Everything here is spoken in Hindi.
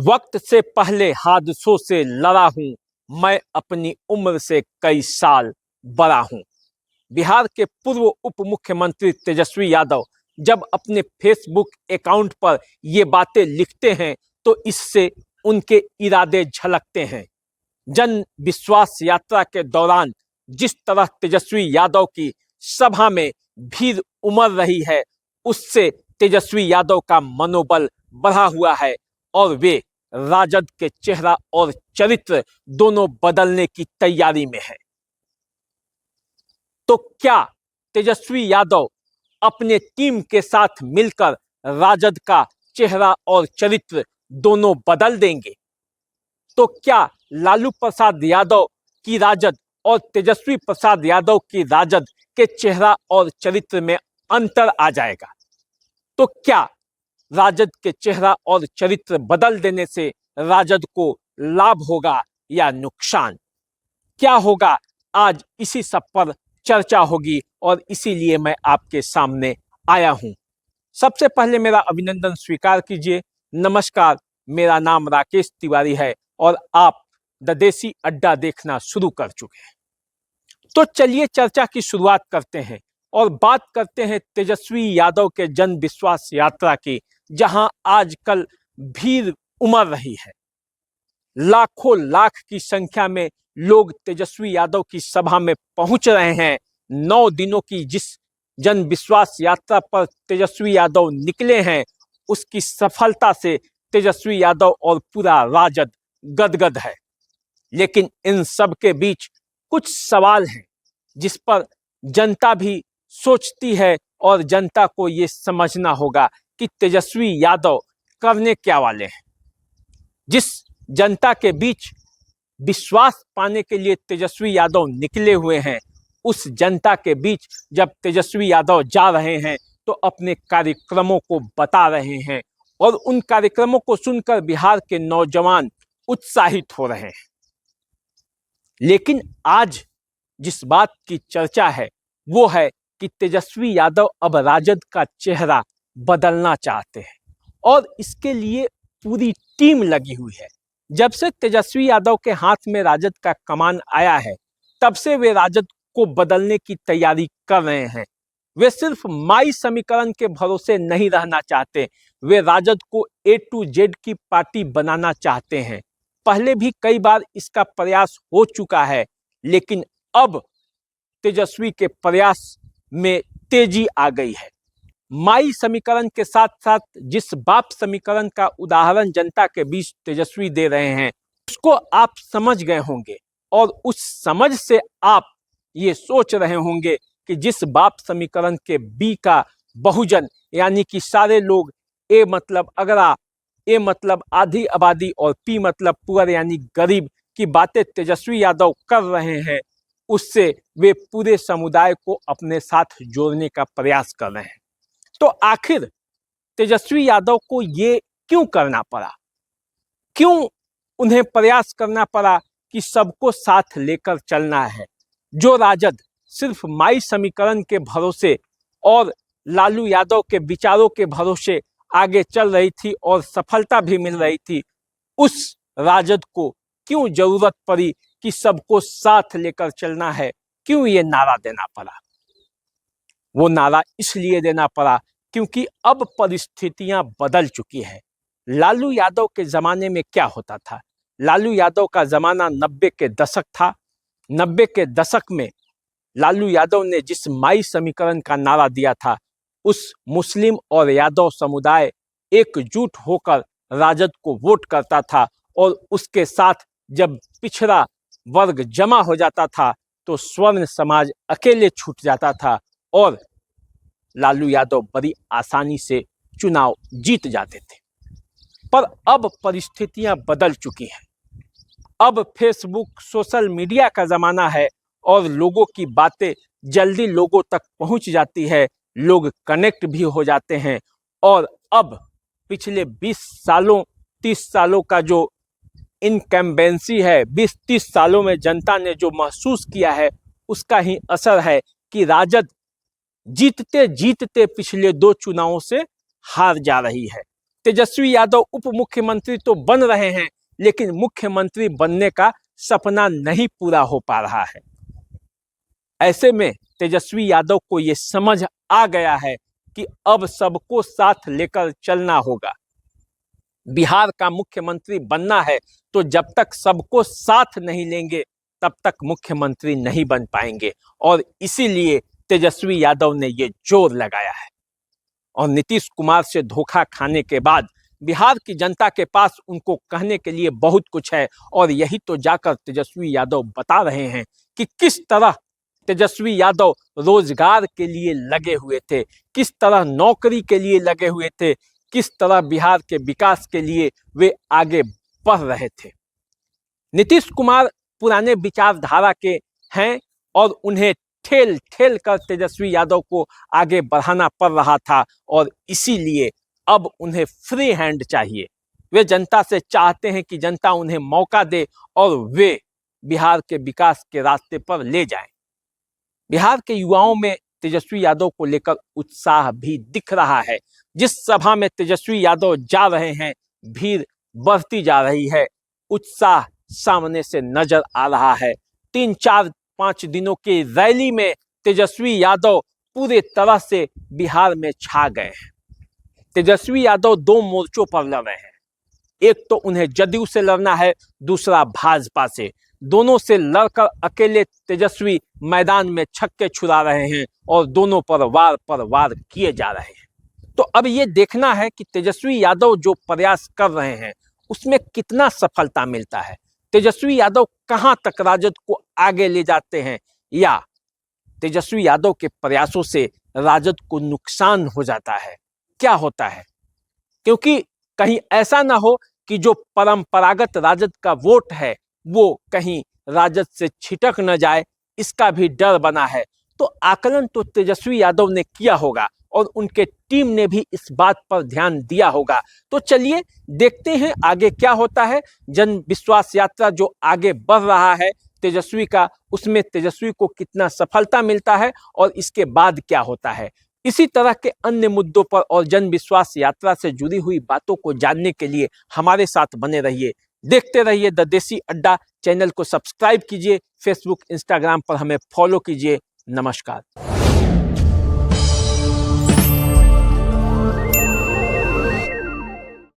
वक्त से पहले हादसों से लड़ा हूं, मैं अपनी उम्र से कई साल बड़ा हूं। बिहार के पूर्व उप मुख्यमंत्री तेजस्वी यादव जब अपने फेसबुक अकाउंट पर ये बातें लिखते हैं तो इससे उनके इरादे झलकते हैं। जन विश्वास यात्रा के दौरान जिस तरह तेजस्वी यादव की सभा में भीड़ उमड़ रही है, उससे तेजस्वी यादव का मनोबल बढ़ा हुआ है और वे राजद के चेहरा और चरित्र दोनों बदलने की तैयारी में है। तो क्या तेजस्वी यादव अपने टीम के साथ मिलकर राजद का चेहरा और चरित्र दोनों बदल देंगे? तो क्या लालू प्रसाद यादव की राजद और तेजस्वी प्रसाद यादव की राजद के चेहरा और चरित्र में अंतर आ जाएगा? तो क्या राजद के चेहरा और चरित्र बदल देने से राजद को लाभ होगा या नुकसान? क्या होगा, आज इसी सब पर चर्चा होगी और इसीलिए मैं आपके सामने आया हूं। सबसे पहले मेरा अभिनंदन स्वीकार कीजिए। नमस्कार, मेरा नाम राकेश तिवारी है और आप द देसी अड्डा देखना शुरू कर चुके हैं। तो चलिए चर्चा की शुरुआत करते हैं और बात करते हैं तेजस्वी यादव के जन विश्वास यात्रा की, जहां आजकल भीड़ उमड़ रही है। लाखों लाख की संख्या में लोग तेजस्वी यादव की सभा में पहुंच रहे हैं। 9 दिनों की जिस जन विश्वास यात्रा पर तेजस्वी यादव निकले हैं, उसकी सफलता से तेजस्वी यादव और पूरा राजद गदगद है। लेकिन इन सब के बीच कुछ सवाल हैं जिस पर जनता भी सोचती है और जनता को ये समझना होगा कि तेजस्वी यादव करने क्या वाले हैं। जिस जनता के बीच विश्वास पाने के लिए तेजस्वी यादव निकले हुए हैं, उस जनता के बीच जब तेजस्वी यादव जा रहे हैं तो अपने कार्यक्रमों को बता रहे हैं और उन कार्यक्रमों को सुनकर बिहार के नौजवान उत्साहित हो रहे हैं। लेकिन आज जिस बात की चर्चा है वो है कि तेजस्वी यादव अब राजद का चेहरा बदलना चाहते हैं और इसके लिए पूरी टीम लगी हुई है। जब से तेजस्वी यादव के हाथ में राजद का कमान आया है, तब से वे राजद को बदलने की तैयारी कर रहे हैं। वे सिर्फ माई समीकरण के भरोसे नहीं रहना चाहते, वे राजद को A to Z की पार्टी बनाना चाहते हैं। पहले भी कई बार इसका प्रयास हो चुका है, लेकिन अब तेजस्वी के प्रयास में तेजी आ गई है। माई समीकरण के साथ साथ जिस बाप समीकरण का उदाहरण जनता के बीच तेजस्वी दे रहे हैं, उसको आप समझ गए होंगे और उस समझ से आप ये सोच रहे होंगे कि जिस बाप समीकरण के बी का बहुजन यानी कि सारे लोग, ए मतलब अगरा, ए मतलब आधी आबादी और पी मतलब पुअर यानी गरीब की बातें तेजस्वी यादव कर रहे हैं, उससे वे पूरे समुदाय को अपने साथ जोड़ने का प्रयास कर रहे हैं। तो आखिर तेजस्वी यादव को ये क्यों करना पड़ा? क्यों उन्हें प्रयास करना पड़ा कि सबको साथ लेकर चलना है? जो राजद सिर्फ माई समीकरण के भरोसे और लालू यादव के विचारों के भरोसे आगे चल रही थी और सफलता भी मिल रही थी, उस राजद को क्यों जरूरत पड़ी कि सबको साथ लेकर चलना है? क्यों ये नारा देना पड़ा? वो नारा इसलिए देना पड़ा क्योंकि अब परिस्थितियां बदल चुकी है। लालू यादव के जमाने में क्या होता था? लालू यादव का जमाना 90 के दशक था। 90 के दशक में लालू यादव ने जिस माई समीकरण का नारा दिया था, उस मुस्लिम और यादव समुदाय एकजुट होकर राजद को वोट करता था और उसके साथ जब पिछड़ा वर्ग जमा हो जाता था तो स्वर्ण समाज अकेले छूट जाता था और लालू यादव बड़ी आसानी से चुनाव जीत जाते थे। पर अब परिस्थितियां बदल चुकी हैं। अब फेसबुक, सोशल मीडिया का जमाना है और लोगों की बातें जल्दी लोगों तक पहुंच जाती है, लोग कनेक्ट भी हो जाते हैं और अब पिछले 20 सालों 30 सालों का जो इनकम्बेंसी है, 20-30 सालों में जनता ने जो महसूस किया है, उसका ही असर है कि राजद जीतते जीतते पिछले 2 चुनावों से हार जा रही है तेजस्वी यादव उप मुख्यमंत्री तो बन रहे हैं, लेकिन मुख्यमंत्री बनने का सपना नहीं पूरा हो पा रहा है। ऐसे में तेजस्वी यादव को यह समझ आ गया है कि अब सबको साथ लेकर चलना होगा। बिहार का मुख्यमंत्री बनना है तो जब तक सबको साथ नहीं लेंगे तब तक मुख्यमंत्री नहीं बन पाएंगे, और इसीलिए तेजस्वी यादव ने ये जोर लगाया है। और नीतीश कुमार से धोखा खाने के बाद बिहार की जनता के पास उनको कहने के लिए बहुत कुछ है, और यही तो जाकर तेजस्वी यादव बता रहे हैं कि किस तरह तेजस्वी यादव रोजगार के लिए लगे हुए थे, किस तरह नौकरी के लिए लगे हुए थे, किस तरह बिहार के विकास के लिए वे आगे बढ़ रहे थे। नीतीश कुमार पुराने विचारधारा के हैं और उन्हें ठेल ठेल कर तेजस्वी यादव को आगे बढ़ाना पड़ रहा था, और इसीलिए अब उन्हें फ्री हैंड चाहिए। वे जनता से चाहते हैं कि जनता उन्हें मौका दे और वे बिहार के विकास के रास्ते पर ले जाएं। बिहार के युवाओं में तेजस्वी यादव को लेकर उत्साह भी दिख रहा है। जिस सभा में तेजस्वी यादव जा रहे हैं, भीड़ बढ़ती जा रही है, उत्साह सामने से नजर आ रहा है। 3-4-5 दिनों की रैली में तेजस्वी यादव पूरे तरह से बिहार में छा गए हैं। तेजस्वी यादव 2 मोर्चों पर लड़ रहे हैं। एक तो उन्हें जदयू से लड़ना है, दूसरा भाजपा से। दोनों से लड़कर अकेले तेजस्वी मैदान में छक्के छुड़ा रहे हैं और दोनों पर वार किए जा रहे हैं। तो अब ये देखना है कि तेजस्वी यादव जो प्रयास कर रहे हैं उसमें कितना सफलता मिलता है। तेजस्वी यादव कहां तक राजद को आगे ले जाते हैं, या तेजस्वी यादव के प्रयासों से राजद को नुकसान हो जाता है, क्या होता है। क्योंकि कहीं ऐसा ना हो कि जो परंपरागत राजद का वोट है वो कहीं राजद से छिटक न जाए, इसका भी डर बना है। तो आकलन तो तेजस्वी यादव ने किया होगा और उनके टीम ने भी इस बात पर ध्यान दिया होगा। तो चलिए देखते हैं आगे क्या होता है। जन विश्वास यात्रा जो आगे बढ़ रहा है तेजस्वी का, उसमें तेजस्वी को कितना सफलता मिलता है और इसके बाद क्या होता है। इसी तरह के अन्य मुद्दों पर और जन विश्वास यात्रा से जुड़ी हुई बातों को जानने के लिए हमारे साथ बने रहिए, देखते रहिए द देसी अड्डा। चैनल को सब्सक्राइब कीजिए, फेसबुक इंस्टाग्राम पर हमें फॉलो कीजिए। नमस्कार।